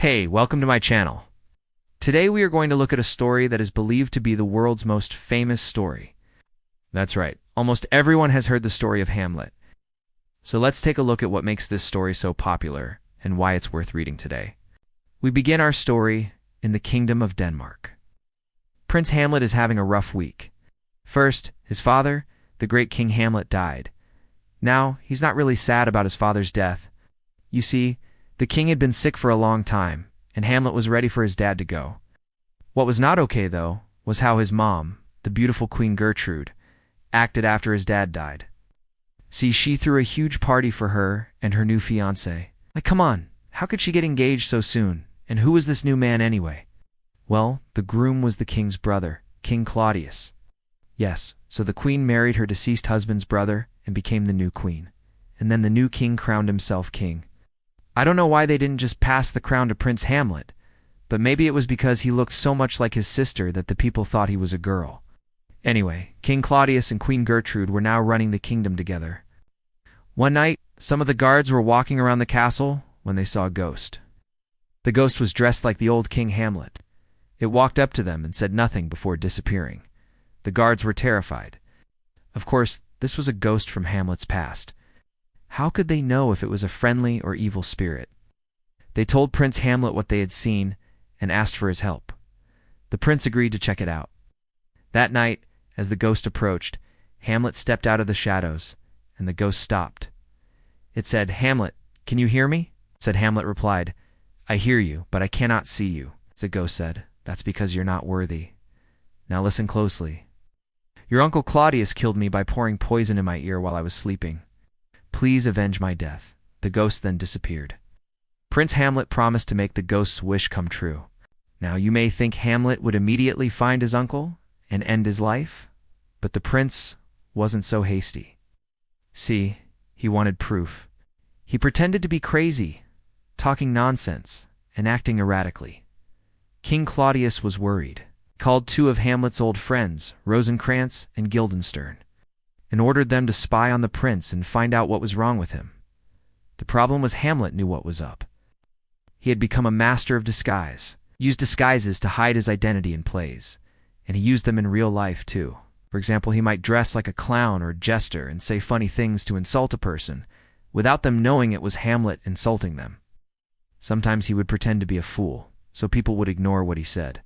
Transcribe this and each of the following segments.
Hey, welcome to my channel. Today we are going to look at a story that is believed to be the world's most famous story. That's right, almost everyone has heard the story of Hamlet. So let's take a look at what makes this story so popular and why it's worth reading today. We begin our story in the Kingdom of Denmark. Prince Hamlet is having a rough week. First, his father, the great King Hamlet, died. Now, he's not really sad about his father's death. You see, the king had been sick for a long time, and Hamlet was ready for his dad to go. What was not okay, though, was how his mom, the beautiful Queen Gertrude, acted after his dad died. See, she threw a huge party for her and her new fiancé. Like, come on, how could she get engaged so soon? And who was this new man anyway? Well, the groom was the king's brother, King Claudius. Yes, so the queen married her deceased husband's brother and became the new queen. And then the new king crowned himself king. I don't know why they didn't just pass the crown to Prince Hamlet, but maybe it was because he looked so much like his sister that the people thought he was a girl. Anyway, King Claudius and Queen Gertrude were now running the kingdom together. One night, some of the guards were walking around the castle when they saw a ghost. The ghost was dressed like the old King Hamlet. It walked up to them and said nothing before disappearing. The guards were terrified. Of course, this was a ghost from Hamlet's past. How could they know if it was a friendly or evil spirit? They told Prince Hamlet what they had seen and asked for his help. The prince agreed to check it out. That night, as the ghost approached, Hamlet stepped out of the shadows, and the ghost stopped. It said, "Hamlet, can you hear me?" Said Hamlet replied, "I hear you, but I cannot see you." The ghost said, "That's because you're not worthy. Now listen closely. Your uncle Claudius killed me by pouring poison in my ear while I was sleeping. Please avenge my death." The ghost then disappeared. Prince Hamlet promised to make the ghost's wish come true. Now you may think Hamlet would immediately find his uncle and end his life, but the prince wasn't so hasty. See, he wanted proof. He pretended to be crazy, talking nonsense, and acting erratically. King Claudius was worried. He called two of Hamlet's old friends, Rosencrantz and Guildenstern, and ordered them to spy on the prince and find out what was wrong with him. The problem was Hamlet knew what was up. He had become a master of disguise, used disguises to hide his identity in plays, and he used them in real life too. For example, he might dress like a clown or jester and say funny things to insult a person, without them knowing it was Hamlet insulting them. Sometimes he would pretend to be a fool, so people would ignore what he said.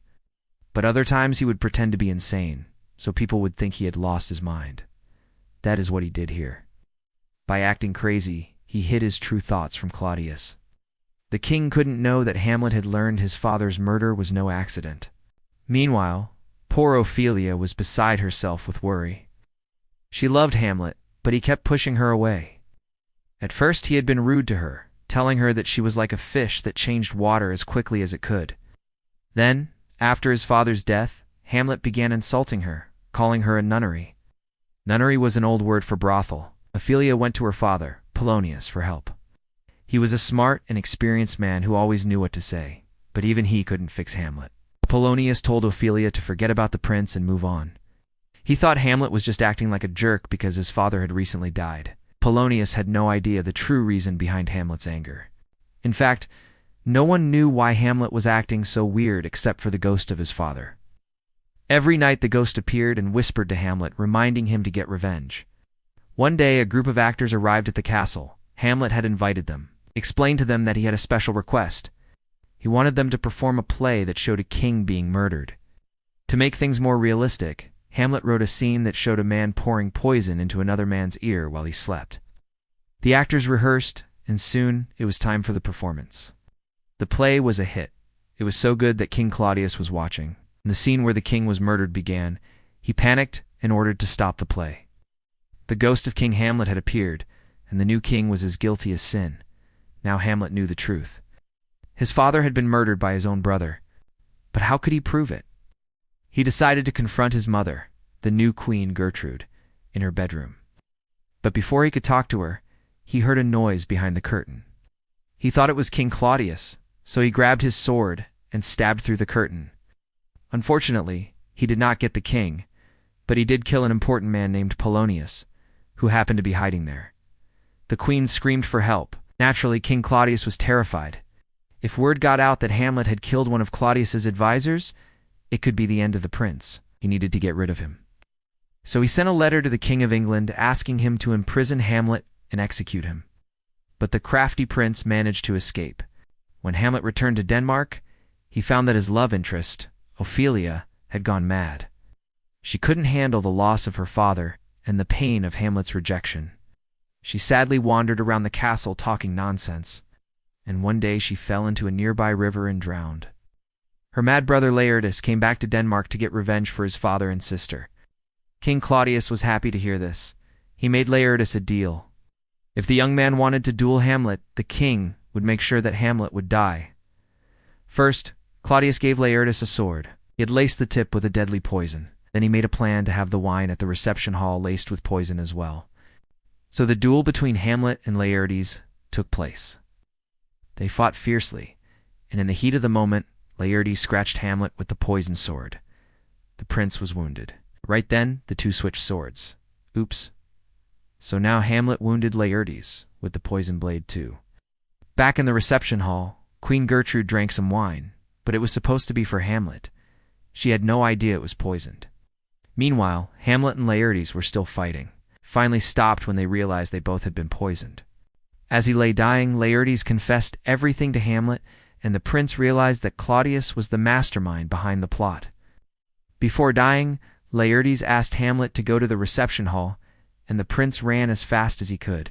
But other times he would pretend to be insane, so people would think he had lost his mind. That is what he did here. By acting crazy, he hid his true thoughts from Claudius. The king couldn't know that Hamlet had learned his father's murder was no accident. Meanwhile, poor Ophelia was beside herself with worry. She loved Hamlet, but he kept pushing her away. At first he had been rude to her, telling her that she was like a fish that changed water as quickly as it could. Then, after his father's death, Hamlet began insulting her, calling her a nunnery. Nunnery was an old word for brothel. Ophelia went to her father, Polonius, for help. He was a smart and experienced man who always knew what to say, but even he couldn't fix Hamlet. Polonius told Ophelia to forget about the prince and move on. He thought Hamlet was just acting like a jerk because his father had recently died. Polonius had no idea the true reason behind Hamlet's anger. In fact, no one knew why Hamlet was acting so weird except for the ghost of his father. Every night the ghost appeared and whispered to Hamlet, reminding him to get revenge. One day a group of actors arrived at the castle. Hamlet had invited them, explained to them that he had a special request. He wanted them to perform a play that showed a king being murdered. To make things more realistic, Hamlet wrote a scene that showed a man pouring poison into another man's ear while he slept. The actors rehearsed, and soon it was time for the performance. The play was a hit. It was so good that King Claudius was watching. When the scene where the king was murdered began, he panicked and ordered to stop the play. The ghost of King Hamlet had appeared, and the new king was as guilty as sin. Now Hamlet knew the truth. His father had been murdered by his own brother. But how could he prove it? He decided to confront his mother, the new Queen Gertrude, in her bedroom. But before he could talk to her, he heard a noise behind the curtain. He thought it was King Claudius, so he grabbed his sword and stabbed through the curtain. Unfortunately, he did not get the king, but he did kill an important man named Polonius, who happened to be hiding there. The queen screamed for help. Naturally, King Claudius was terrified. If word got out that Hamlet had killed one of Claudius's advisors, it could be the end of the prince. He needed to get rid of him. So he sent a letter to the King of England asking him to imprison Hamlet and execute him. But the crafty prince managed to escape. When Hamlet returned to Denmark, he found that his love interest, Ophelia, had gone mad. She couldn't handle the loss of her father and the pain of Hamlet's rejection. She sadly wandered around the castle talking nonsense, and one day she fell into a nearby river and drowned. Her mad brother Laertes came back to Denmark to get revenge for his father and sister. King Claudius was happy to hear this. He made Laertes a deal. If the young man wanted to duel Hamlet, the king would make sure that Hamlet would die. First, Claudius gave Laertes a sword. He had laced the tip with a deadly poison. Then he made a plan to have the wine at the reception hall laced with poison as well. So the duel between Hamlet and Laertes took place. They fought fiercely, and in the heat of the moment, Laertes scratched Hamlet with the poisoned sword. The prince was wounded. Right then, the two switched swords. Oops. So now Hamlet wounded Laertes with the poison blade too. Back in the reception hall, Queen Gertrude drank some wine, but it was supposed to be for Hamlet. She had no idea it was poisoned. Meanwhile, Hamlet and Laertes were still fighting, finally stopped when they realized they both had been poisoned. As he lay dying, Laertes confessed everything to Hamlet, and the prince realized that Claudius was the mastermind behind the plot. Before dying, Laertes asked Hamlet to go to the reception hall, and the prince ran as fast as he could.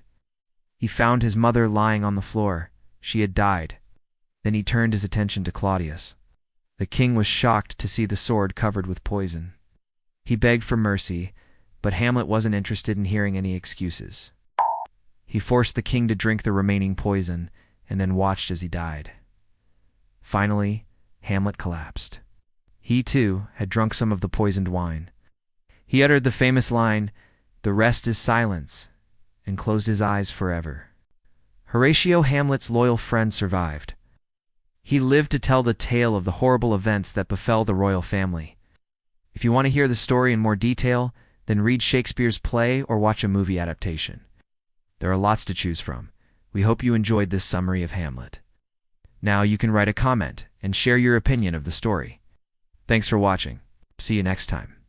He found his mother lying on the floor. She had died. Then he turned his attention to Claudius. The king was shocked to see the sword covered with poison. He begged for mercy, but Hamlet wasn't interested in hearing any excuses. He forced the king to drink the remaining poison, and then watched as he died. Finally, Hamlet collapsed. He, too, had drunk some of the poisoned wine. He uttered the famous line, "The rest is silence," and closed his eyes forever. Horatio, Hamlet's loyal friend, survived. He lived to tell the tale of the horrible events that befell the royal family. If you want to hear the story in more detail, then read Shakespeare's play or watch a movie adaptation. There are lots to choose from. We hope you enjoyed this summary of Hamlet. Now you can write a comment and share your opinion of the story. Thanks for watching. See you next time.